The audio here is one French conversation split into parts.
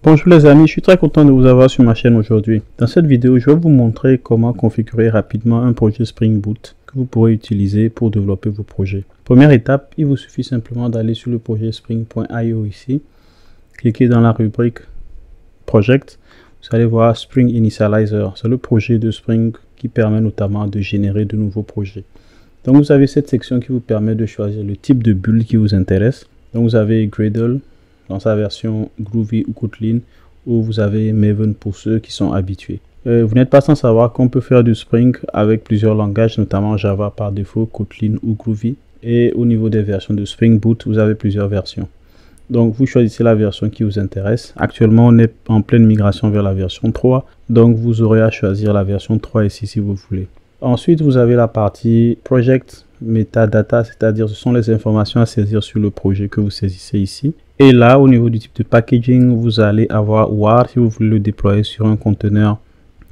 Bonjour les amis, je suis très content de vous avoir sur ma chaîne aujourd'hui. Dans cette vidéo, je vais vous montrer comment configurer rapidement un projet Spring Boot que vous pourrez utiliser pour développer vos projets. Première étape, il vous suffit simplement d'aller sur le projet spring.io ici, cliquez dans la rubrique Project, vous allez voir Spring Initializer, c'est le projet de Spring qui permet notamment de générer de nouveaux projets. Donc vous avez cette section qui vous permet de choisir le type de build qui vous intéresse. Donc vous avez Gradle dans sa version Groovy ou Kotlin, ou vous avez Maven pour ceux qui sont habitués. Vous n'êtes pas sans savoir qu'on peut faire du Spring avec plusieurs langages, notamment Java par défaut, Kotlin ou Groovy. Et au niveau des versions de Spring Boot, vous avez plusieurs versions. Donc vous choisissez la version qui vous intéresse. Actuellement, on est en pleine migration vers la version 3. Donc vous aurez à choisir la version 3 ici si vous voulez. Ensuite, vous avez la partie Project Metadata, c'est-à-dire ce sont les informations à saisir sur le projet que vous saisissez ici. Et là, au niveau du type de packaging, vous allez avoir WAR si vous voulez le déployer sur un conteneur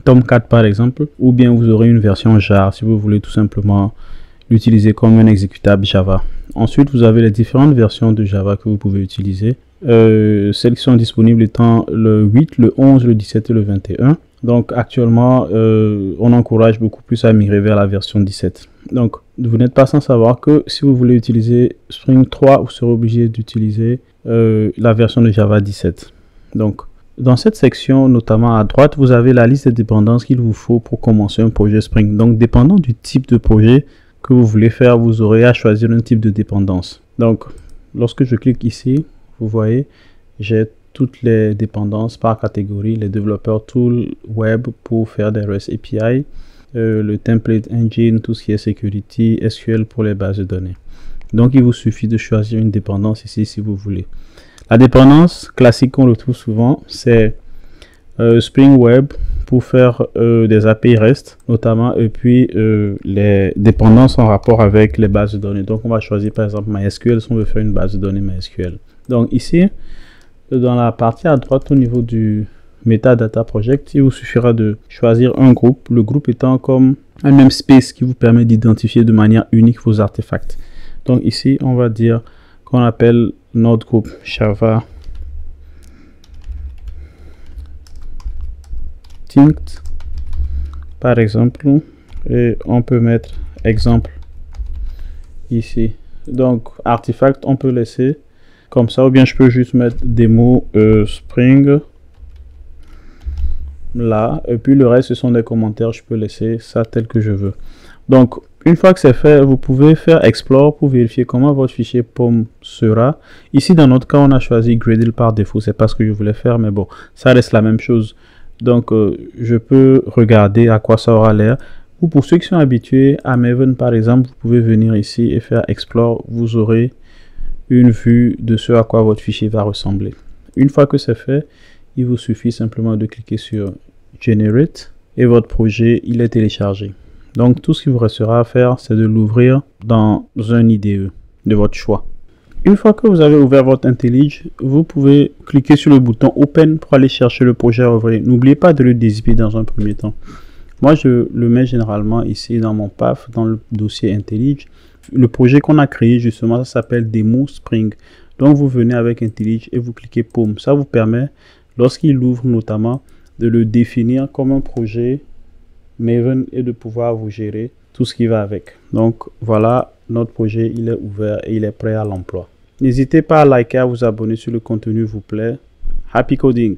Tomcat par exemple, ou bien vous aurez une version jar si vous voulez tout simplement l'utiliser comme un exécutable Java. Ensuite, vous avez les différentes versions de Java que vous pouvez utiliser. Celles qui sont disponibles étant le 8, le 11, le 17 et le 21. Donc actuellement, on encourage beaucoup plus à migrer vers la version 17. Donc, vous n'êtes pas sans savoir que si vous voulez utiliser Spring 3, vous serez obligé d'utiliser la version de Java 17. Donc, dans cette section, notamment à droite, vous avez la liste des dépendances qu'il vous faut pour commencer un projet Spring. Donc, dépendant du type de projet que vous voulez faire, vous aurez à choisir un type de dépendance. Donc, lorsque je clique ici, vous voyez, j'ai toutes les dépendances par catégorie, les développeurs tool web pour faire des REST API, le template engine, tout ce qui est security, SQL pour les bases de données. Donc, il vous suffit de choisir une dépendance ici si vous voulez. La dépendance classique qu'on retrouve souvent, c'est Spring Web pour faire des API REST notamment, et puis les dépendances en rapport avec les bases de données. Donc, on va choisir par exemple MySQL si on veut faire une base de données MySQL. Donc, ici, dans la partie à droite au niveau du Metadata Project, il vous suffira de choisir un groupe, le groupe étant comme un namespace qui vous permet d'identifier de manière unique vos artefacts. Donc ici, on va dire qu'on appelle notre groupe Java Tinct, par exemple, et on peut mettre exemple ici. Donc, artefact, on peut laisser comme ça, ou bien je peux juste mettre démo Spring là, et puis le reste ce sont des commentaires, je peux laisser ça tel que je veux. Donc une fois que c'est fait, vous pouvez faire explore pour vérifier comment votre fichier POM sera. Ici dans notre cas, on a choisi Gradle par défaut, c'est pas ce que je voulais faire, mais bon, ça reste la même chose. Donc je peux regarder à quoi ça aura l'air. Ou pour ceux qui sont habitués à Maven par exemple, vous pouvez venir ici et faire explore, vous aurez une vue de ce à quoi votre fichier va ressembler. Une fois que c'est fait, il vous suffit simplement de cliquer sur Generate et votre projet il est téléchargé. Donc tout ce qu'il vous restera à faire, c'est de l'ouvrir dans un IDE de votre choix. Une fois que vous avez ouvert votre IntelliJ, vous pouvez cliquer sur le bouton Open pour aller chercher le projet à ouvrir. N'oubliez pas de le dézipper dans un premier temps. Moi, je le mets généralement ici dans mon path, dans le dossier IntelliJ. Le projet qu'on a créé justement, ça s'appelle Demo Spring. Donc vous venez avec IntelliJ et vous cliquez POM. Ça vous permet, lorsqu'il ouvre notamment, de le définir comme un projet Maven et de pouvoir vous gérer tout ce qui va avec. Donc voilà, notre projet il est ouvert et il est prêt à l'emploi. N'hésitez pas à liker, à vous abonner si le contenu vous plaît. Happy coding!